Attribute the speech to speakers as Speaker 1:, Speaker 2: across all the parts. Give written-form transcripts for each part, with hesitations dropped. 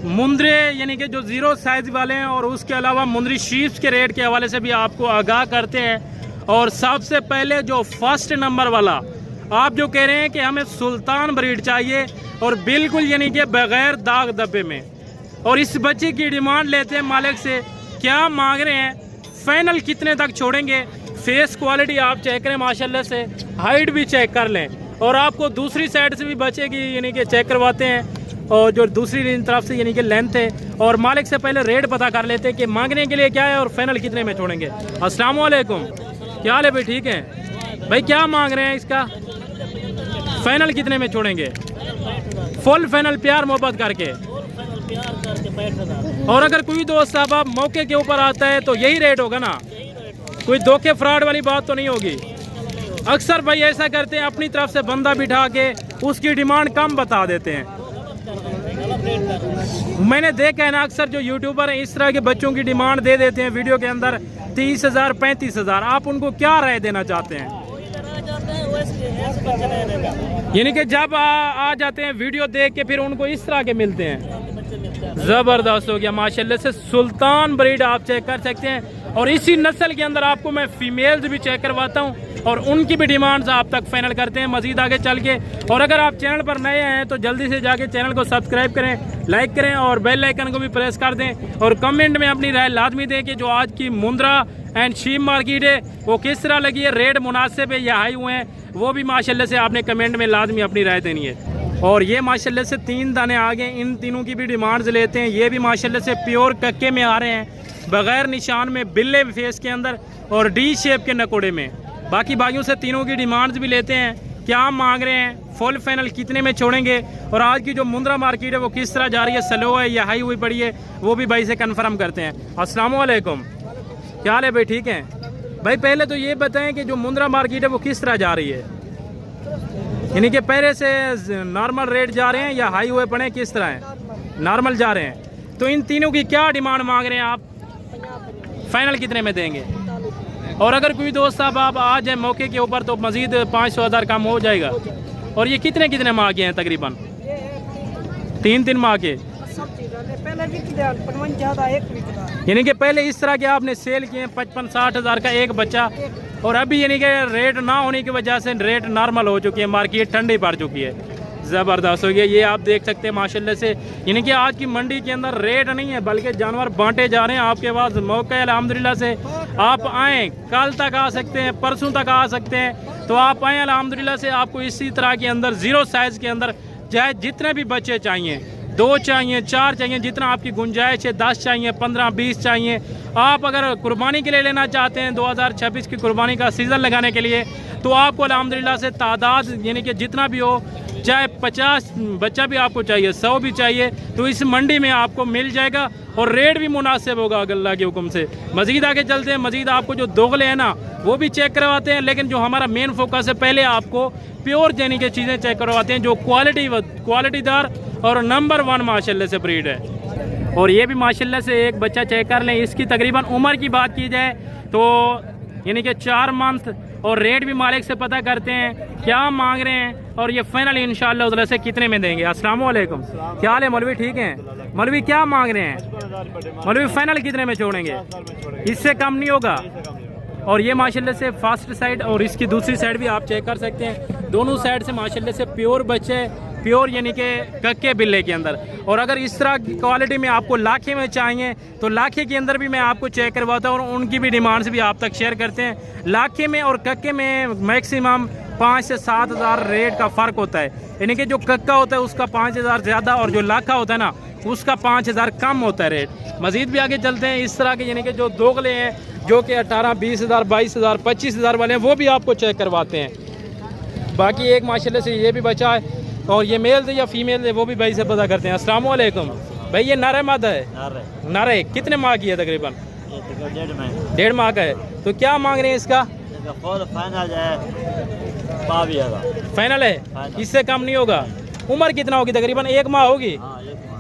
Speaker 1: मुंद्रे यानी कि जो ज़ीरो साइज़ वाले हैं और उसके अलावा मुंद्री शीप्स के रेट के हवाले से भी आपको आगाह करते हैं। और सबसे पहले जो फर्स्ट नंबर वाला आप जो कह रहे हैं कि हमें सुल्तान ब्रीड चाहिए और बिल्कुल यानी कि बग़ैर दाग धब्बे में, और इस बच्चे की डिमांड लेते हैं मालिक से, क्या मांग रहे हैं, फाइनल कितने तक छोड़ेंगे। फेस क्वालिटी आप चेक करें माशाल्लाह से, हाइट भी चेक कर लें और आपको दूसरी साइड से भी बच्चे की यानी कि चेक करवाते हैं और जो दूसरी तरफ से यानी कि लेंथ है। और मालिक से पहले रेट पता कर लेते हैं कि मांगने के लिए क्या है और फाइनल कितने में छोड़ेंगे। अस्सलाम वालेकुम, क्या हाल है भाई, ठीक है भाई, क्या मांग रहे हैं इसका, फाइनल कितने में छोड़ेंगे। फुल फाइनल प्यार मोहब्बत करके। और अगर कोई दोस्त साहब आप मौके के ऊपर आता है तो यही रेट होगा ना, कोई धोखे फ्रॉड वाली बात तो नहीं होगी। अक्सर भाई ऐसा करते हैं, अपनी तरफ से बंदा बिठा के उसकी डिमांड कम बता देते हैं। मैंने देखा है ना, अक्सर जो यूट्यूबर हैं इस तरह के बच्चों की डिमांड दे देते हैं वीडियो के अंदर 30,000 35,000। आप उनको क्या राय देना चाहते हैं। यानी कि जब आ जाते हैं वीडियो देख के फिर उनको इस तरह के मिलते हैं। ज़बरदस्त हो गया माशाल्लाह से, सुल्तान ब्रीड आप चेक कर सकते हैं। और इसी नस्ल के अंदर आपको मैं फीमेल्स भी चेक करवाता हूं और उनकी भी डिमांड्स आप तक फाइनल करते हैं मजीद आगे चल के। और अगर आप चैनल पर नए हैं तो जल्दी से जाके चैनल को सब्सक्राइब करें, लाइक करें और बेल आइकन को भी प्रेस कर दें। और कमेंट में अपनी राय लाजमी दें कि जो आज की मुंद्रा एंड शीप मार्केट है वो किस तरह लगी है, रेट मुनासिब है या हाई हुए हैं, वो भी माशाल्लाह से आपने कमेंट में लाजमी अपनी राय देनी है। और ये माशाल्लाह से 3 दाने आ गए, इन तीनों की भी डिमांड्स लेते हैं। ये भी माशाल्लाह से प्योर कक्के में आ रहे हैं, बगैर निशान में, बिल्ले फेस के अंदर और डी शेप के नकोड़े में। बाकी भाइयों से तीनों की डिमांड्स भी लेते हैं, क्या मांग रहे हैं, फुल फाइनल कितने में छोड़ेंगे, और आज की जो मुंद्रा मार्केट है वो किस तरह जा रही है, स्लो है या हाई हुई पड़ी है, वो भी भाई से कन्फर्म करते हैं। अस्सलाम वालेकुम, क्या हाल है भाई, ठीक है भाई। पहले तो ये बताएं कि जो मुंद्रा मार्केट है वो किस तरह जा रही है, यानी कि पहले से नॉर्मल रेट जा रहे हैं या हाई हुए पड़े, किस तरह है, नॉर्मल जा रहे हैं। तो इन तीनों की क्या डिमांड मांग रहे हैं आप, फाइनल कितने में देंगे। और अगर कोई दोस्त साहब आप आ जाए मौके के ऊपर तो मजीद 500,000 कम हो जाएगा। और ये कितने माह के हैं, तकरीबन 3 माह के, यानी कि पहले इस तरह के आपने सेल किए 55-60 हज़ार का एक बच्चा, और अभी यानी कि रेट ना होने की वजह से रेट नॉर्मल हो चुकी है, मार्केट ठंडी पड़ चुकी है। ज़बरदस्त हो गया, ये आप देख सकते हैं माशाल्लाह से। यानी कि आज की मंडी के अंदर रेट नहीं है बल्कि जानवर बांटे जा रहे हैं। आपके पास मौका है अल्हम्दुलिल्लाह से, आप आएँ, कल तक आ सकते हैं, परसों तक आ सकते हैं, तो आप आएँ अल्हम्दुलिल्लाह से। आपको इसी तरह के अंदर ज़ीरो साइज़ के अंदर चाहे जितने भी बच्चे चाहिए, 2 चाहिए, 4 चाहिए, जितना आपकी गुंजाइश है, 10 चाहिए, 15, 20 चाहिए। आप अगर कुर्बानी के लिए लेना चाहते हैं, 2026 की कुर्बानी का सीज़न लगाने के लिए, तो आपको अल्हम्दुलिल्लाह से तादाद यानी कि जितना भी हो, चाहे 50 बच्चा भी आपको चाहिए, 100 भी चाहिए, तो इस मंडी में आपको मिल जाएगा और रेट भी मुनासिब होगा अल्लाह के हुक्म से। मज़ीद आगे चलते हैं, मज़ीद आपको जो दोगले हैं ना वो भी चेक करवाते हैं, लेकिन जो हमारा मेन फोकस है पहले आपको प्योर यानी कि चीज़ें चेक करवाते हैं जो क्वालिटीदार और नंबर 1 माशाल्लाह से ब्रीड है। और ये भी माशाल्लाह से एक बच्चा चेक कर लें, इसकी तकरीबन उम्र की बात की जाए तो यानी कि 4 मंथ, और रेट भी मालिक से पता करते हैं क्या मांग रहे हैं और ये फाइनल इंशाअल्लाह उधर से कितने में देंगे। अस्सलाम वालेकुम, क्या हाल है मौलवी, ठीक हैं मौलवी, क्या मांग रहे हैं मौलवी, फाइनल कितने में छोड़ेंगे, इससे कम नहीं होगा। और ये माशाल्लाह से फर्स्ट साइड और इसकी दूसरी साइड भी आप चेक कर सकते हैं, दोनों साइड से माशाल्लाह से प्योर बच्चे, प्योर यानी कि कक्के बिल्ले के अंदर। और अगर इस तरह की क्वालिटी में आपको लाखे में चाहिए तो लाखे के अंदर भी मैं आपको चेक करवाता हूँ और उनकी भी डिमांड्स भी आप तक शेयर करते हैं। लाखे में और कक्के में मैक्सिमम 5 से 7 हज़ार रेट का फ़र्क होता है, यानी कि जो कक्का होता है उसका 5 हज़ार ज़्यादा और जो लाखा होता है ना उसका 5 हज़ार कम होता है रेट। मज़ीद भी आगे चलते हैं, इस तरह के यानी कि जो दोगले हैं जो कि 18, 20 हज़ार, 22 हज़ार, 25 हज़ार वाले हैं वो भी आपको चेक करवाते हैं। बाकी एक माशाल्लाह से ये भी बचा है, और ये मेल है या फीमेल है वो भी भाई से पता करते हैं। अस्सलाम वालेकुम भाई, ये नर है मादा है, नर कितने माह की है, तकरीबन 1.5 माह का है। तो क्या मांग रहे हैं इसका, फाइनल है, इससे कम नहीं होगा। उम्र कितना होगी, तकरीबन 1 माह होगी।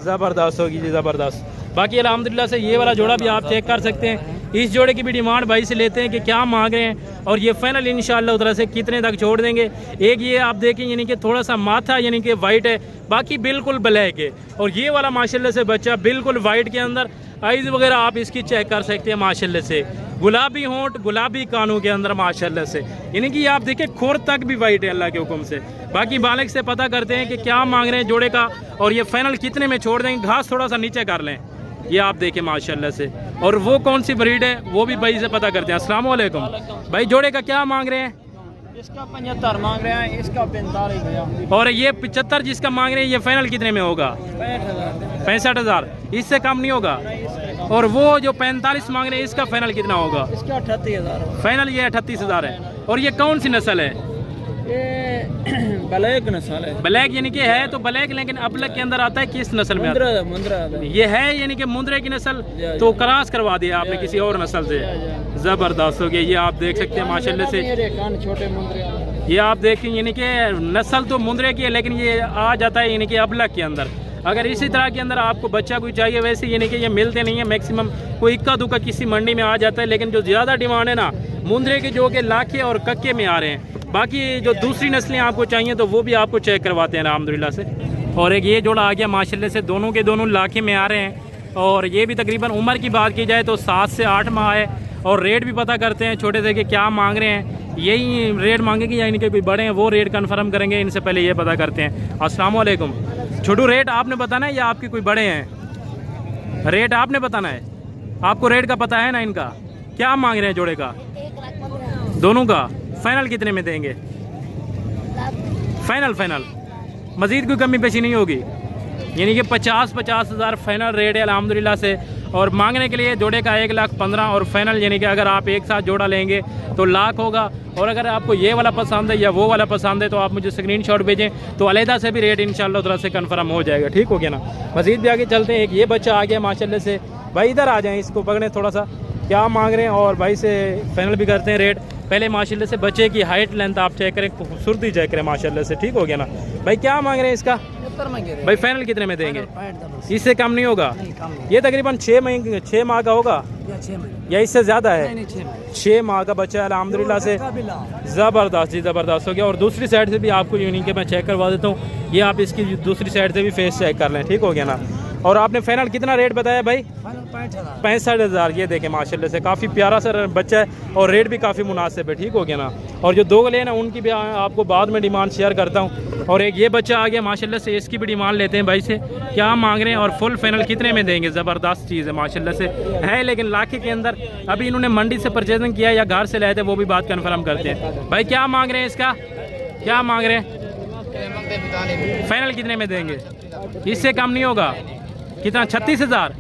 Speaker 1: ज़बरदस्त होगी जी, ज़बरदस्त। बाकी अल्हम्दुलिल्लाह से ये वाला जोड़ा भी आप चेक कर सकते हैं, इस जोड़े की भी डिमांड भाई से लेते हैं कि क्या मांग रहे हैं और ये फाइनल इंशाल्लाह उधर से कितने तक छोड़ देंगे। एक ये आप देखें यानी कि थोड़ा सा माथा यानी कि वाइट है, बाकी बिल्कुल ब्लैक है। और ये वाला माशाल्लाह से बच्चा बिल्कुल वाइट के अंदर, आइज़ वगैरह आप इसकी चेक कर सकते हैं माशाल्लाह से, गुलाबी होंठ गुलाबी कानों के अंदर माशाल्लाह से, यानी कि आप देखें खोर तक भी वाइट है अल्लाह के हुक्म से। बाकी मालिक से पता करते हैं कि क्या मांग रहे हैं जोड़े का और ये फाइनल कितने में छोड़ देंगे। घास थोड़ा सा नीचे कर लें, ये आप देखें माशाल्लाह से। और वो कौन सी ब्रीड है वो भी भाई से पता करते हैं। अस्सलाम वालेकुम भाई, जोड़े का क्या मांग रहे हैं?
Speaker 2: इसका 75 मांग रहे हैं, इसका 45।
Speaker 1: और ये 75 जिसका मांग रहे हैं ये फाइनल कितने में होगा? 65,000, इससे कम नहीं होगा। और वो जो 45 मांग रहे हैं इसका फाइनल कितना होगा?
Speaker 2: इसका 38,000
Speaker 1: फाइनल ये 38,000 है। और ये कौन सी नस्ल है?
Speaker 2: ये ब्लैक नस्ल है।
Speaker 1: ब्लैक यानी कि है तो ब्लैक, लेकिन अबलक के अंदर आता है किस नस्ल में आता है?
Speaker 2: मुंद्रा
Speaker 1: ये है यानी कि मुंद्रे की नस्ल, तो क्रॉस करवा दिया आपने किसी और नस्ल से। ज़बरदस्त हो गया, ये आप देख सकते हैं माशाल्लाह से।
Speaker 2: छोटे मुंद्रे,
Speaker 1: ये आप देखें यानी कि नस्ल तो मुंद्रे की है लेकिन ये आ जाता है यानी कि अबलक के अंदर। अगर इसी तरह के अंदर आपको बच्चा कोई चाहिए वैसे यानी कि ये मिलते नहीं है, मैक्सिमम कोई इक्का दुक्का किसी मंडी में आ जाता है, लेकिन जो ज़्यादा डिमांड है ना मुंद्रे के जो कि लाखे और कक्के में आ रहे हैं। बाकी जो दूसरी नस्लें आपको चाहिए तो वो भी आपको चेक करवाते हैं अल्हम्दुलिल्लाह से। और एक ये जोड़ा आ गया माशाल्लाह से, दोनों के दोनों लाखे में आ रहे हैं। और ये भी तकरीबन उम्र की बात की जाए तो 7 से 8 माह है। और रेट भी पता करते हैं छोटे से कि क्या मांग रहे हैं, यही रेट मांगेंगे या इनके कोई बड़े हैं वो रेट कन्फर्म करेंगे। इनसे पहले ये पता करते हैं। अस्सलाम वालेकुम छोटू, रेट आपने बताना है या आपके कोई बड़े हैं? रेट आपने बताना है, आपको रेट का पता है ना इनका? क्या मांग रहे हैं जोड़े का? दोनों का फाइनल कितने में देंगे? फाइनल मजीद कोई कमी पेशी नहीं होगी, यानी कि 50,000 फाइनल रेट है अल्हम्दुलिल्लाह से। और मांगने के लिए जोड़े का 1,15,000 और फाइनल यानी कि अगर आप एक साथ जोड़ा लेंगे तो लाख होगा। और अगर आपको ये वाला पसंद है या वो वाला पसंद है तो आप मुझे स्क्रीनशॉट भेजें तो अलहदा से भी रेट इंशाल्लाह उधर से कंफर्म हो जाएगा। ठीक हो गया ना? मजीद भी आगे चलते हैं। एक ये बच्चा आ गया माशाल्लाह से, भाई इधर आ जाएँ, इसको पकड़ें थोड़ा सा, क्या मांग रहे हैं और भाई से फाइनल भी करते हैं रेट। पहले माशाल्लाह से बच्चे की हाइट लेंथ आप चेक करें, खूबसूरती चेक करें माशाल्लाह से। ठीक हो गया ना भाई? क्या मांग रहे हैं इसका भाई? फाइनल कितने में देंगे? इससे कम नहीं होगा? ये तकरीबन 6 माह का होगा या इससे ज़्यादा है? 6 माह का बच्चा है अल्हम्दुलिल्लाह से। ज़बरदस्त जी, ज़बरदस्त हो गया। और दूसरी साइड से भी आपको यूनिक के मैं चेक करवा देता हूँ, ये आप इसकी दूसरी साइड से भी फेस चेक कर लें। ठीक हो गया ना? और आपने फाइनल कितना रेट बताया भाई? 65,000। ये देखें माशाल्लाह से काफ़ी प्यारा सा बच्चा है और रेट भी काफ़ी मुनासिब है। ठीक हो गया ना? और जो 2 गले ना उनकी भी आपको बाद में डिमांड शेयर करता हूँ। और एक ये बच्चा आ गया माशाल्लाह से, इसकी भी डिमांड लेते हैं भाई से, क्या मांग रहे हैं और फुल फाइनल कितने में देंगे। ज़बरदस्त चीज़ है माशाल्लाह से, है लेकिन लाखे के अंदर। अभी इन्होंने मंडी से परचेजिंग किया या घर से लाए थे वो भी बात कन्फर्म करते हैं। भाई क्या मांग रहे हैं इसका? क्या मांग रहे हैं? फाइनल कितने में देंगे? इससे कम नहीं होगा? कितना? 36,000।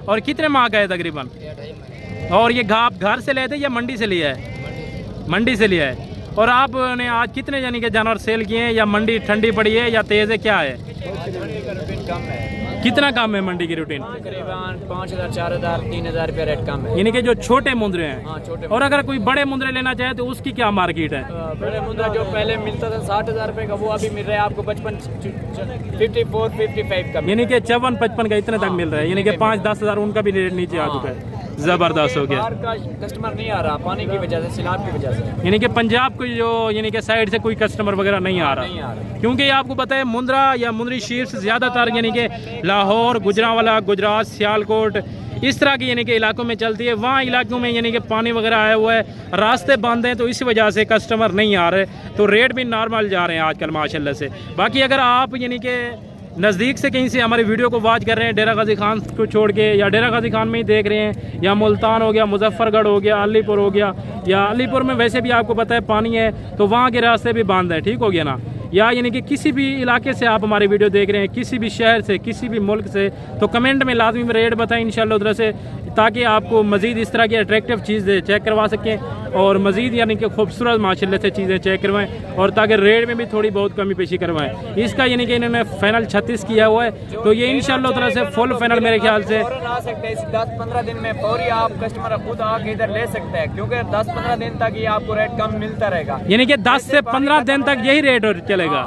Speaker 1: और कितने माह का है तकरीबन? और ये घर से ले थे या मंडी से लिया है? मंडी से लिया है। और आपने आज कितने यानी कि जानवर सेल किए हैं, या मंडी ठंडी पड़ी है या तेज़ है, क्या है? कितना कम है मंडी की रूटीन?
Speaker 2: तकरीबन 5,000, 4,000, 3,000 रुपया रेट कम है,
Speaker 1: यानी कि जो छोटे मुंद्रे हैं।
Speaker 2: हाँ, छोटे।
Speaker 1: और अगर कोई बड़े मुंद्रे लेना चाहे तो उसकी क्या मार्केट है?
Speaker 2: बड़े मुंद्रा जो पहले मिलता था 60,000 रुपये का, वो अभी मिल रहा है आपको 54, 55 का,
Speaker 1: यानी कि 54-55 का इतने तक मिल रहा है, यानी कि 5-10 हज़ार उनका भी रेट नीचे आ चुका है। ज़बरदस्त हो गया।
Speaker 2: बाहर का कस्टमर नहीं आ रहा पानी की वजह से, सैलाब की वजह से,
Speaker 1: यानी कि पंजाब को जो यानी कि साइड से कोई कस्टमर वगैरह नहीं आ रहा, क्योंकि आपको पता है मुंद्रा या मुंद्री शीर्ष ज़्यादातर यानी कि लाहौर, गुजरांवाला, गुजरात, सियालकोट इस तरह की यानी कि इलाकों में चलती है। वहाँ इलाकों में यानी कि पानी वगैरह आया हुआ है, रास्ते बंद हैं, तो इस वजह से कस्टमर नहीं आ रहे, तो रेट भी नॉर्मल जा रहे हैं आजकल माशाल्लाह से। बाकी अगर आप यानी कि नज़दीक से कहीं से हमारे वीडियो को वॉच कर रहे हैं, डेरा गाजी खान को छोड़ के या डेरा गाजी खान में ही देख रहे हैं, या मुल्तान हो गया, मुजफ्फरगढ़ हो गया, अलीपुर हो गया, या अलीपुर में वैसे भी आपको पता है पानी है तो वहाँ के रास्ते भी बंद हैं। ठीक हो गया ना? या यानी कि किसी भी इलाके से आप हमारी वीडियो देख रहे हैं, किसी भी शहर से, किसी भी मुल्क से, तो कमेंट में लाजमी रेट बताएं इंशाल्लाह उधर से, ताकि आपको मज़ीद इस तरह की अट्रैक्टिव चीज़ें चेक करवा सकें और मज़ीद यानी कि खूबसूरत माशाल्लाह से चीज़ें चेक करवाएं, और ताकि रेट में भी थोड़ी बहुत कमी पेशी करवाएं। इसका यानी कि इन्होंने फाइनल 36 किया हुआ है, तो ये इंशाल्लाह उधर से फुल फाइनल मेरे ख्याल से
Speaker 2: आ सकते हैं। 10-15 दिन में फौरी आप कस्टमर खुद आके इधर ले सकते हैं, क्योंकि 10-15 दिन तक ये आपको रेट कम मिलता रहेगा,
Speaker 1: यानी कि 10 से 15 दिन तक यही रेट चलेगा।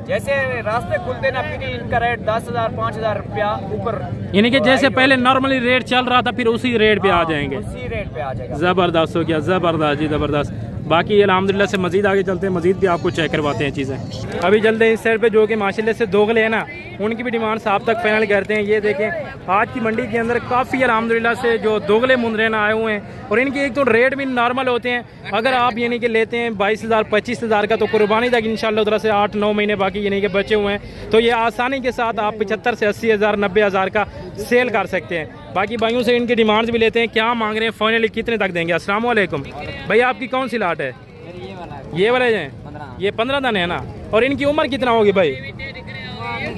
Speaker 2: जैसे रास्ते खुलते ना फिर इनका रेट 10,000 5,000 रुपया ऊपर,
Speaker 1: यानी कि जैसे पहले नॉर्मली रेट चल रहा था फिर उसी रेट पे आ जाएंगे।
Speaker 2: उसी रेट पे आ जाएगा।
Speaker 1: ज़बरदस्त हो गया, ज़बरदस्त जी ज़बरदस्त। बाकी अल्हम्दुलिल्लाह से मज़ीद आगे चलते हैं, मज़ीद भी आपको चेक करवाते हैं चीज़ें। अभी चलते हैं इस साइड पे जो कि माशाल्लाह से दोगले हैं ना, उनकी भी डिमांड साहब तक फाइनल करते हैं। ये देखें आज की मंडी के अंदर काफ़ी अल्हम्दुलिल्लाह से जो दोगले मुंदरे ना आए हुए हैं और इनके एक तो रेट भी नॉर्मल होते हैं। अगर आप यानी कि लेते हैं 22,000 25,000 का तो कुर्बानी तक इंशाअल्लाह उधर से 8-9 महीने बाकी यानी कि बचे हुए हैं, तो ये आसानी के साथ आप 75 से 80,000 90,000 का सेल कर सकते हैं। बाकी भाइयों से इनकी डिमांड्स भी लेते हैं, क्या मांग रहे हैं, फाइनली कितने तक देंगे। अस्सलाम वालेकुम भाई, आपकी कौन सी लाट है? ये वाले हैं, ये 15 दाने हैं ना। और इनकी उम्र कितना होगी भाई?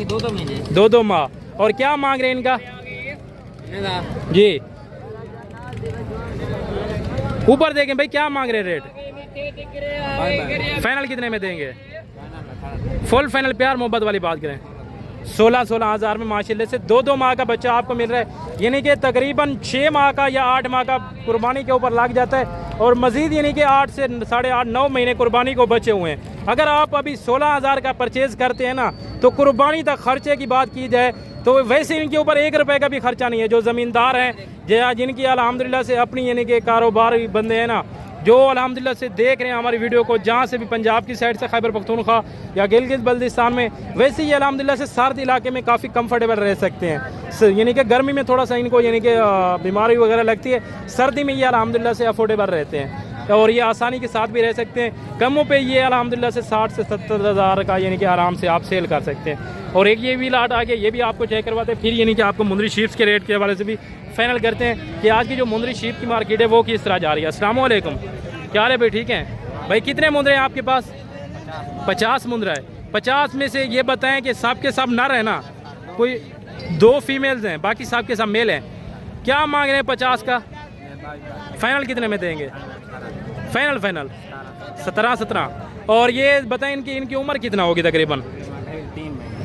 Speaker 2: 2 महीने,
Speaker 1: 2 माह। और क्या मांग रहे हैं इनका जी? ऊपर देखें भाई, क्या मांग रहे हैं रेट? फाइनल कितने में देंगे? फुल फाइनल प्यार मोहब्बत वाली बात करें, 16-16 हज़ार में माशाल्लाह से 2 माह का बच्चा आपको मिल रहा है। यानी कि तकरीबन 6 माह का या 8 माह का कुर्बानी के ऊपर लग जाता है और मज़ीद यानी कि 8 से 8.5-9 महीने कुर्बानी को बचे हुए हैं। अगर आप अभी 16,000 का परचेज़ करते हैं ना, तो कुर्बानी तक खर्चे की बात की जाए तो वैसे इनके ऊपर 1 रुपये का भी खर्चा नहीं है। जो ज़मींदार हैं जिनकी अल्हम्दुलिल्लाह से अपनी यानी कि कारोबार बंदे हैं ना, जो अल्हम्दुलिल्लाह से देख रहे हैं हमारी वीडियो को, जहाँ से भी पंजाब की साइड से खैबर पख्तूनख्वा या गिलगित बल्दिस्तान में, वैसे ही अल्हम्दुलिल्लाह से सर्द इलाके में काफ़ी कंफर्टेबल रह सकते हैं। यानी कि गर्मी में थोड़ा सा इनको यानी कि बीमारी वगैरह लगती है, सर्दी में ये अल्हम्दुलिल्लाह से अफोर्डेबल रहते हैं और ये आसानी के साथ भी रह सकते हैं। कमों पे ये अल्हम्दुलिल्लाह से 60 से 70 हज़ार का यानी कि आराम से आप सेल कर सकते हैं। और एक ये भी लाट आ गया, ये भी आपको चेक करवाते हैं। फिर यानी कि आपको मुंदरी शीप्स के रेट के हवाले से भी फाइनल करते हैं कि आज की जो मुंदरी शीप की मार्केट है वो किस तरह जा रही है। अस्सलाम वालेकुम, क्या हाल है भाई? ठीक है भाई। कितने मुंदरे हैं आपके पास? 50 मुंदरा है। 50 में से ये बताएं कि सब के सब नर है ना, कोई 2 फीमेल्स हैं, बाकी सब के सब मेल हैं। क्या मांग रहे हैं 50 का? फाइनल कितने में देंगे? फाइनल 17-17। और ये बताएं इनकी उम्र कितना होगी? तकरीबन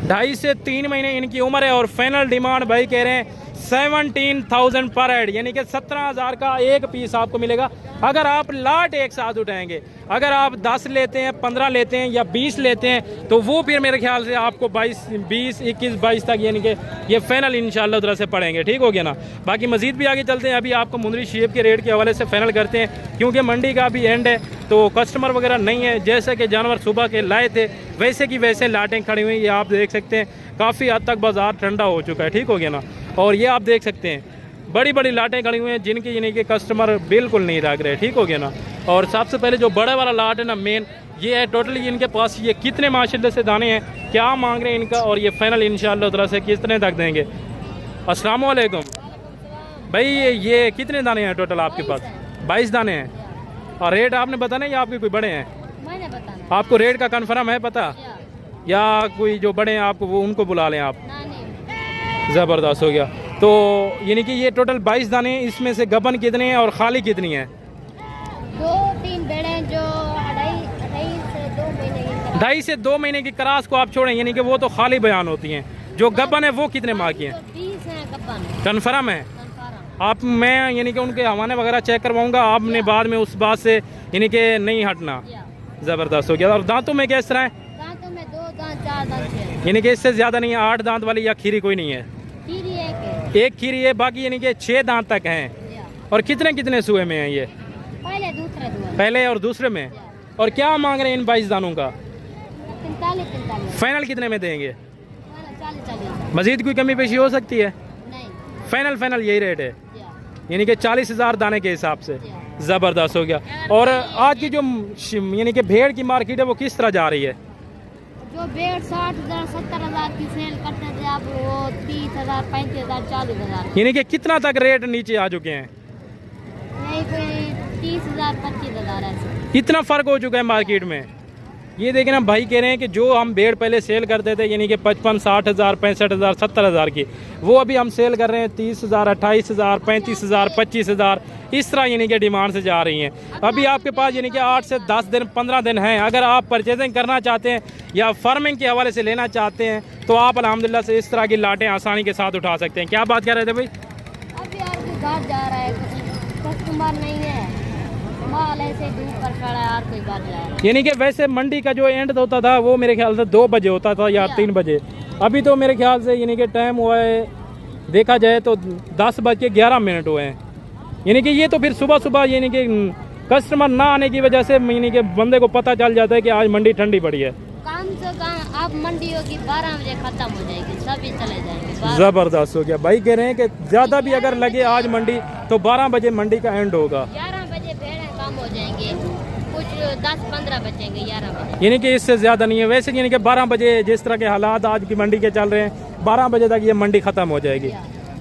Speaker 1: 2.5 से 3 महीने इनकी उम्र है। और फाइनल डिमांड भाई कह रहे हैं 17,000 पर हेड, यानी कि 17,000 का एक पीस आपको मिलेगा अगर आप लाट एक साथ उठाएंगे। अगर आप 10 लेते हैं, 15 लेते हैं या 20 लेते हैं तो वो फिर मेरे ख्याल से आपको 20, 21, 22 तक यानी कि ये फाइनल इंशाल्लाह उधर से पड़ेंगे। ठीक हो गया ना। बाकी मजीद भी आगे चलते हैं, अभी आपको मुंदरी शेप के रेट के हवाले से फाइनल करते हैं क्योंकि मंडी का भी एंड है तो कस्टमर वगैरह नहीं है। जैसे कि जानवर सुबह के लाए थे वैसे की वैसे लाटें खड़ी हुई, ये आप देख सकते हैं। काफ़ी हद तक बाजार ठंडा हो चुका है। ठीक हो गया ना। और ये आप देख सकते हैं बड़ी बड़ी लाटें खड़ी हुई हैं जिनकी यानी कि कस्टमर बिल्कुल नहीं रख रहे। ठीक हो गया ना। और सबसे पहले जो बड़ा वाला लाट है ना मेन, ये है टोटली इनके पास ये कितने माशाल्लाह से दाने हैं, क्या मांग रहे हैं इनका और ये फाइनल इंशाल्लाह तरह से कितने तक देंगे। अस्सलाम वालेकुम भाई, ये कितने दाने हैं टोटल आपके पास? 22 दाने हैं। और रेट आपने बताना या आपके कोई बड़े हैं?
Speaker 3: मैंने बताना।
Speaker 1: आपको रेट का कन्फर्म है पता, या कोई जो बड़े हैं आपको वो उनको बुला लें आप? ज़बरदस्त हो गया। तो यानी कि ये टोटल 22 दाने हैं, इसमें से गबन कितने हैं और खाली कितनी है?
Speaker 3: 2-3 बेड़े हैं जो 2.5 से 2 महीने की
Speaker 1: क्रास को आप छोड़ें, यानी कि वो तो खाली बयान होती हैं। जो गबन है वो कितने माह की है?
Speaker 3: 20 है गबन।
Speaker 1: कन्फर्म है आप? मैं यानी कि उनके हवाने वगैरह चेक करवाऊंगा, आपने बाद में उस बात से यानी कि नहीं हटना। ज़बरदस्त हो गया। और दांतों में किस तरह है?
Speaker 3: दांतों में 2 दांत 4 दांत है,
Speaker 1: यानी कि इससे ज़्यादा नहीं है। 8 दांत वाली या खीरी कोई नहीं है?
Speaker 3: खीरी
Speaker 1: एक खीरी है, बाकी यानी कि 6 दांत तक हैं। और कितने कितने सूए में हैं ये? पहले और दूसरे में। और क्या मांग रहे हैं इन 22 दानों का?
Speaker 3: 45।
Speaker 1: फाइनल कितने में देंगे?
Speaker 3: 40।
Speaker 1: मजीद कोई कमी पेशी हो सकती है?
Speaker 3: नहीं,
Speaker 1: फाइनल यही रेट है, यानी कि 40,000 दाने के हिसाब से। ज़बरदस्त हो गया। और आज की जो यानी कि भेड़ की मार्केट है वो किस तरह जा रही है?
Speaker 3: जो भेड़ 60,000 70,000 की सेल करते थे आप वो 30,000 35,000 40,000,
Speaker 1: यानी कि कितना तक रेट नीचे आ चुके हैं?
Speaker 3: नहीं कोई 30,000 25,000 ऐसे।
Speaker 1: इतना फ़र्क हो चुका है मार्केट में। ये देखें ना, भाई कह रहे हैं कि जो हम भेड़ पहले सेल करते थे यानी कि 55, 60,000, 65,000, 70,000 की, वो अभी हम सेल कर रहे हैं 30,000, 28,000, 35,000, 25,000, इस तरह यानी कि डिमांड से जा रही हैं। अभी आपके पास यानी कि 8 से 10 दिन 15 दिन हैं। अगर आप परचेजिंग करना चाहते हैं या फार्मिंग के हवाले से लेना चाहते हैं तो आप अल्हम्दुलिल्लाह से इस तरह की लाटें आसानी के साथ उठा सकते हैं। क्या बात कर रहे थे भाई?
Speaker 3: अभी आपके घर जा रहा है, कस्टमर नहीं है, माल ऐसे डूब कर खड़ा है, और कोई बात नहीं।
Speaker 1: यानी कि वैसे मंडी का जो एंड होता था वो मेरे ख्याल से 2 बजे होता था या 3 बजे। अभी तो मेरे ख्याल से यानी कि टाइम हुआ है, देखा जाए तो 10:11 हुए हैं। यानी कि ये तो फिर सुबह सुबह यानी कि कस्टमर ना आने की वजह से यानी कि बंदे को पता चल जाता है कि आज मंडी ठंडी पड़ी है।
Speaker 3: काम से काम आप मंडी होगी 12 बजे खत्म हो जाएगी, सभी चले जाएंगे।
Speaker 1: जबरदस्त हो गया। भाई कह रहे हैं कि ज्यादा भी अगर लगे आज मंडी तो 12 बजे मंडी का एंड होगा।
Speaker 3: 11 बजे भेड़ें कम हो जाएंगे, कुछ 10-15 बचेंगे 11 बजे।
Speaker 1: यानी कि इससे ज्यादा नहीं है वैसे। यानी कि 12 बजे जिस तरह के हालात आज की मंडी के चल रहे हैं, 12 बजे तक ये मंडी खत्म हो जाएगी।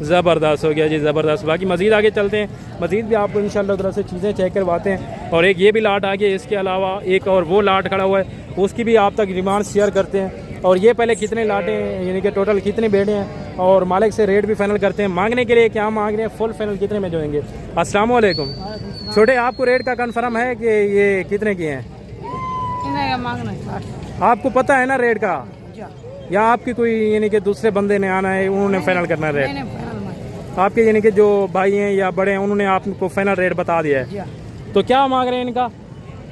Speaker 1: ज़बरदस्त हो गया जी, ज़बरदस्त। बाकी मज़ीद आगे चलते हैं, मज़ीद भी आपको इंशाल्लाह तरह से चीज़ें चेक करवाते हैं। और एक ये भी लाट आ गया, इसके अलावा एक और वो लाट खड़ा हुआ है, उसकी भी आप तक डिमांड शेयर करते हैं। और ये पहले कितने लाटें यानी कि टोटल कितने बेड़े हैं और मालिक से रेट भी फाइनल करते हैं। मांगने के लिए क्या मांग रहे हैं, फुल फाइनल कितने में जोएंगे। अस्सलाम वालेकुम। छोटे आपको रेट का कन्फर्म है कि ये कितने की हैं? आपको पता है ना रेट का, या आपकी कोई यानी कि दूसरे बंदे ने आना है उन्होंने फाइनल करना है रेट? आपके यानी कि जो भाई हैं या बड़े हैं उन्होंने आपको फाइनल रेट बता दिया है, तो क्या मांग रहे हैं इनका?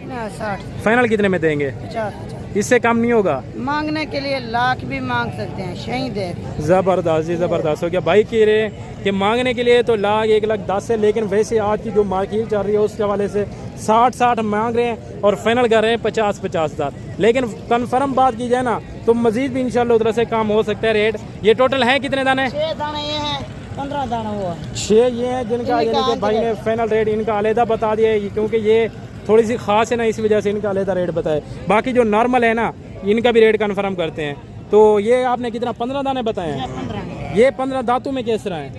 Speaker 4: 60।
Speaker 1: फाइनल कितने में देंगे?
Speaker 4: 50।
Speaker 1: इससे कम नहीं होगा?
Speaker 4: मांगने के लिए लाख भी मांग सकते हैं, शहीद है।
Speaker 1: ज़बरदस्त जी, ज़बरदस्त हो गया। भाई कह रहे हैं कि मांगने के लिए तो लाख 1,10,000 है, लेकिन वैसे आज की जो मार्केट चल रही है उसके हवाले से 60 मांग रहे हैं और फाइनल कर रहे हैं 50 हज़ार। लेकिन कन्फर्म बात की जाए ना तो मजीद भी इंशाल्लाह उधर से कम हो सकता है रेट। ये टोटल है कितने दाने?
Speaker 4: 6 दाने ये हैं, 15 दाना वो
Speaker 1: 6 ये हैं जिनका यानी कि भाई ने फाइनल रेट इनका अलहदा बता दिया है, क्योंकि ये थोड़ी सी खास है ना, इस वजह से इनका अलहदा रेट बताए। बाकी जो नॉर्मल है ना इनका भी रेट कन्फर्म करते हैं। तो ये आपने कितना 15 दाने बताए हैं?
Speaker 4: 15
Speaker 1: ये 15 दांतों में किस तरह है?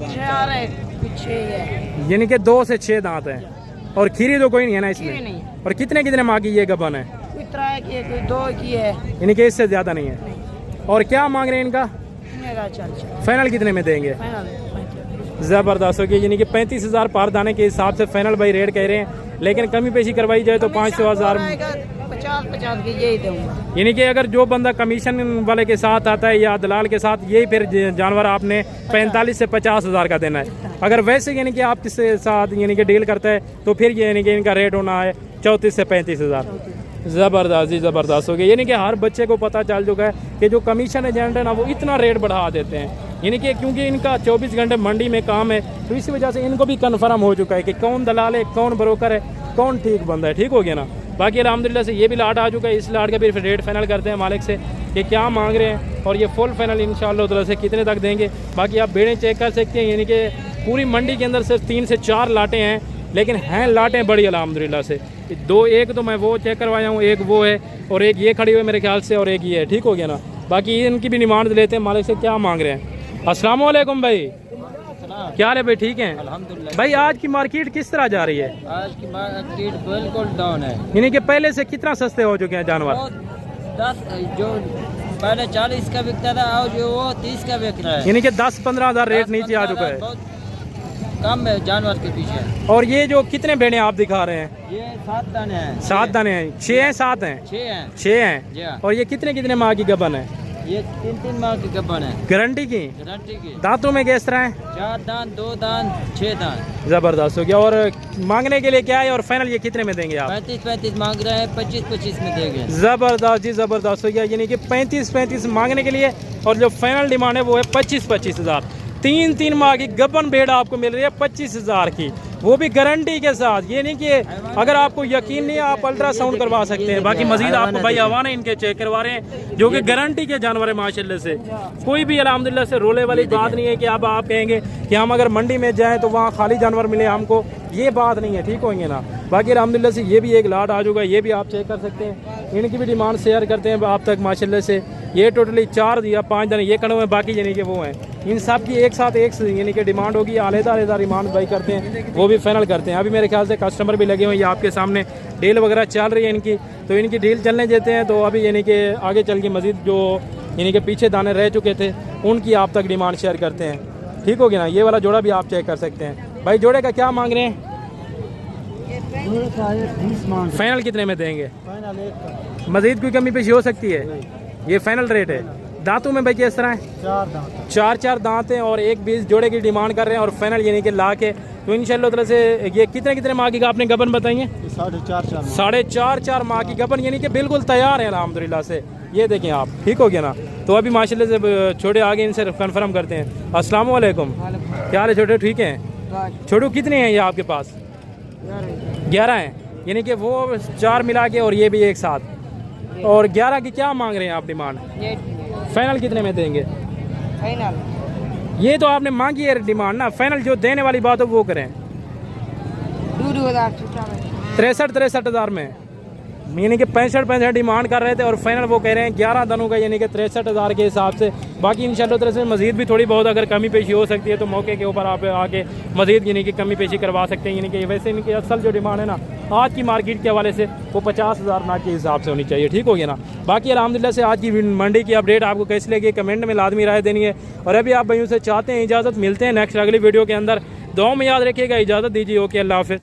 Speaker 4: 6 आ रहे, कुछ 6 है,
Speaker 1: यानी कि 2 से 6 दांत हैं और खीरी तो कोई नहीं है ना
Speaker 4: खीरी
Speaker 1: इसमें?
Speaker 4: नहीं।
Speaker 1: और कितने कितने माँ की ये गबन है?
Speaker 4: कोई 3 की है, कोई 2 की है।
Speaker 1: यानी कि इससे ज्यादा नहीं है। और क्या मांग रहे हैं इनका?
Speaker 4: चल
Speaker 1: फाइनल कितने में देंगे?
Speaker 4: फाइनल
Speaker 1: जबरदस्त हो गया। यानी कि 35,000 पर दाने के हिसाब से फाइनल भाई रेट कह रहे हैं, लेकिन कमी पेशी करवाई जाए तो 500,000
Speaker 4: 50 की यही दूंगा।
Speaker 1: यानी कि अगर जो बंदा कमीशन वाले के साथ आता है या दलाल के साथ, यही फिर जानवर आपने 45 से 50,000 का देना है। अगर वैसे यानी कि आप किसके साथ यानी कि डील करता है तो फिर ये यानी कि इनका रेट होना है 34 से 35,000। ज़बरदस्त जी, ज़बरदस्त हो गया। यानी कि हर बच्चे को पता चल चुका है कि जो कमीशन एजेंट है ना वो इतना रेट बढ़ा देते हैं, यानी कि क्योंकि इनका 24 घंटे मंडी में काम है, तो इसी वजह से इनको भी कन्फर्म हो चुका है कि कौन दलाल है, कौन ब्रोकर है, कौन ठीक बंदा है। ठीक हो गया ना। बाकी अल्हम्दुलिल्लाह से ये भी लाट आ चुका है। इस लाट का भी फिर रेट फाइनल करते हैं मालिक से कि क्या मांग रहे हैं और ये फुल फाइनल इंशाअल्लाह ताला से कितने तक देंगे। बाकी आप बेड़ें चेक कर सकते हैं, यानी कि पूरी मंडी के अंदर सिर्फ 3 से 4 लाटें हैं, लेकिन हैं लाटें बड़ी अल्हम्दुलिल्लाह से। 2 एक तो मैं वो चेक करवाया हूँ, एक वो है और एक ये खड़ी हुई है मेरे ख्याल से, और एक ये है। ठीक हो गया ना। बाकी इनकी भी डिमांड लेते हैं मालिक से, क्या मांग रहे हैं। अस्सलाम वालेकुम भाई, क्या हाल है भाई? ठीक है
Speaker 2: अल्हम्दुलिल्लाह।
Speaker 1: भाई। आज की मार्केट किस तरह जा रही है?
Speaker 2: आज की मार्केट बिल्कुल डाउन है,
Speaker 1: यानी कि पहले से कितना सस्ते हो चुके हैं जानवर?
Speaker 2: 10 जो पहले 40 का बिकता था और जो वो 30 का बिक रहा है।
Speaker 1: यानी कि 10-15 हज़ार रेट नीचे आ चुका है।
Speaker 2: बहुत कम है जानवर के पीछे।
Speaker 1: और ये जो कितने भेड़े आप दिखा रहे हैं?
Speaker 2: ये 7 दाने हैं।
Speaker 1: 7 दाने हैं? 6 हैं 7 हैं?
Speaker 2: 6 हैं।
Speaker 1: 6 हैं।
Speaker 2: जी हाँ।
Speaker 1: और ये कितने कितने माह की गबन है?
Speaker 2: ये 3 माह की गब्बन है,
Speaker 1: गारंटी की?
Speaker 2: गारंटी की।
Speaker 1: दांतों में किस तरह है?
Speaker 2: 4 दांत, 2 दांत, 6 दांत।
Speaker 1: जबरदस्त हो गया। और मांगने के लिए क्या है और फाइनल ये कितने में देंगे आप?
Speaker 2: 35 मांग रहे हैं, 25 में देंगे।
Speaker 1: जबरदस्त जी, जबरदस्त हो गया। यानी कि 35 मांगने के लिए और जो फाइनल डिमांड है वो है 25 हज़ार। 3 माह की गबन भेड़ आपको मिल रही है 25 हज़ार की, वो भी गारंटी के साथ। ये नहीं कि अगर आपको यकीन नहीं है आप अल्ट्रासाउंड करवा सकते हैं। बाकी मजीद आपको भाई हवाने इनके चेक करवा रहे हैं जो कि गारंटी के जानवर है माशाल्लाह से। कोई भी अल्हम्दुलिल्लाह से रोले वाली बात नहीं है कि अब आप कहेंगे कि हम अगर मंडी में जाएं तो वहाँ खाली जानवर मिले हमको, ये बात नहीं है। ठीक होंगे ना। बाकी अल्हम्दुलिल्लाह से ये भी एक लाट आ चुका है, ये भी आप चेक कर सकते हैं। इनकी भी डिमांड शेयर करते हैं आप तक माशाल्लाह से। ये टोटली 4 या 5 दाने ये खड़े हुए हैं, बाकी यानी कि वो हैं। इन सब की एक साथ एक यानी कि डिमांड होगी, अलग-अलग डिमांड भाई करते हैं, वो भी फाइनल करते हैं। अभी मेरे ख्याल से कस्टमर भी लगे हुए हैं, ये आपके सामने डील वगैरह चल रही है इनकी, तो इनकी डील चलने देते हैं। तो अभी यानी कि आगे चल के मजीद जो यानी कि पीछे दाने रह चुके थे उनकी आप तक डिमांड शेयर करते हैं। ठीक हो गया ना। ये वाला जोड़ा भी आप चेक कर सकते हैं। भाई जोड़े का क्या मांग रहे हैं? फाइनल कितने में देंगे? मजीद कोई कमी पेशी हो सकती है? ये फाइनल रेट है दांतों में भाई किस तरह है?
Speaker 4: 4 दांत।
Speaker 1: 4 दांत हैं और एक 20 जोड़े की डिमांड कर रहे हैं और फाइनल यानी कि ला के तो इंशाल्लाह ताला से ये कितने माह की आपने गबन बताई है? 4.5 माह की गबन यानी कि बिल्कुल तैयार है अल्हम्दुलिल्लाह से। ये देखें आप, ठीक हो गया ना। तो अभी माशाल्लाह से छोटे आगे इनसे कंफर्म करते हैं। अस्सलाम वालेकुम, क्या हाल है छोटे, ठीक हैं? छोटू कितने हैं ये आपके पास? 11 हैं, यानी कि वो 4 मिला के और ये भी एक साथ। और 11 की क्या मांग रहे हैं आप डिमांड? फाइनल कितने में देंगे?
Speaker 4: फाइनल
Speaker 1: ये तो आपने मांगी है डिमांड ना, फाइनल जो देने वाली बात हो वो करें। 63 हज़ार में, यानी कि 65 डिमांड कर रहे थे और फाइनल वो कह रहे हैं 11 दिनों का, यानी कि 63 हज़ार के हिसाब से। बाकी इंशाल्लाह ताला से मज़ीद भी थोड़ी बहुत अगर कमी पेशी हो सकती है तो मौके के ऊपर आप आके मज़ीद यानी कि कमी पेशी करवा सकते हैं। यानी कि वैसे इनकी असल जो डिमांड है ना आज की मार्केट के हवाले से वो 50 हज़ार नाक के हिसाब से होनी चाहिए, ठीक हो गया ना। बाकी अल्हम्दुलिल्लाह से आज की मंडी की अपडेट आपको कैसी लगी कमेंट में लाजमी राय देनी है। और अभी आप भाइयों से चाहते हैं इजाज़त, मिलते हैं नेक्स्ट अगली वीडियो के अंदर। दुआ में याद रखिएगा, इजाज़त दीजिए, ओके, अल्लाह हाफ़िज़।